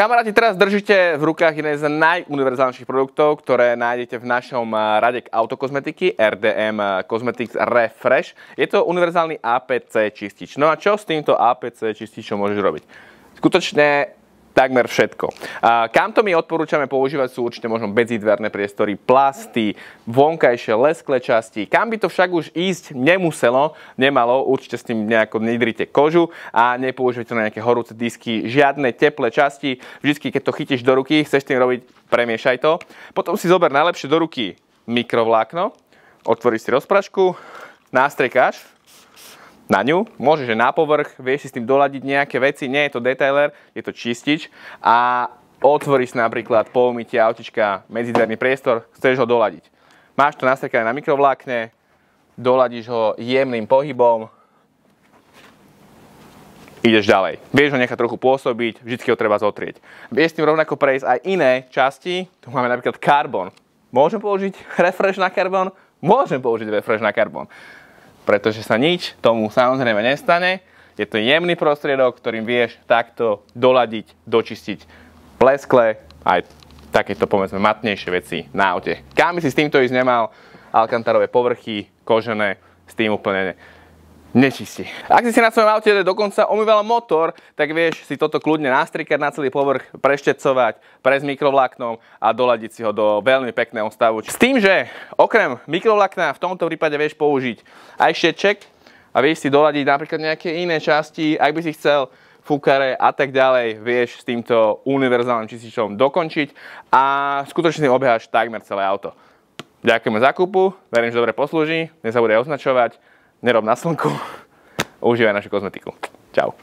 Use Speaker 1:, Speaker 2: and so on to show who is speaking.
Speaker 1: Kamaráti, teraz držíte v rukách jeden z najuniverzálnejších produktov, ktoré nájdete v našom rade autokozmetiky RDM Cosmetics Refresh. Je to univerzálny APC čistič. No a čo s týmto APC čističom môžeš robiť? Skutočne takmer všetko. Kam to my odporúčame používať sú určite možno bedzidverné priestory, plasty, vonkajšie lesklé časti. Kam by to však už ísť nemalo, určite s tým nejako nedrite kožu a nepoužívajte na nejaké horúce disky, žiadne teplé časti. Vždycky, keď to chytíš do ruky, chceš tým robiť, premiešaj to. Potom si zober najlepšie do ruky mikrovlákno, otvoríš si rozprašku, nástriekáš na ňu, môžeš na povrch, vieš si s tým doladiť nejaké veci, nie je to detailer, je to čistič a otvoríš napríklad po umytí autička medzidverný priestor, chceš ho doladiť. Máš to nastriekané na mikrovlákne, doladíš ho jemným pohybom, ideš ďalej. Vieš ho nechať trochu pôsobiť, vždy ho treba zotrieť. Vieš s tým rovnako prejsť aj iné časti, tu máme napríklad karbon. Môžem použiť refresh na karbon? Môžem použiť refresh na karbon. Pretože sa nič tomu samozrejme nestane. Je to jemný prostriedok, ktorým vieš takto doladiť, dočistiť pleskle aj takéto povedzme matnejšie veci na aute. Kam by si s týmto ísť nemal, alkantarové povrchy, kožené, s tým úplne nečistí. Ak si na svojom aute dokonca umýval motor, tak vieš si toto kľudne nastrikať na celý povrch, preštecovať, prejsť mikrovláknom a doladiť si ho do veľmi pekného stavu. S tým, že okrem mikrovlákna v tomto prípade vieš použiť aj šetček a vieš si doladiť napríklad nejaké iné časti, ak by si chcel fúkare a tak ďalej, vieš s týmto univerzálnym čističom dokončiť a skutočne obeháš takmer celé auto. Ďakujeme za kúpu, verím, že dobre poslúži, nezabudaj označovať, nerob na slnku, užívaj našu kozmetiku. Čau.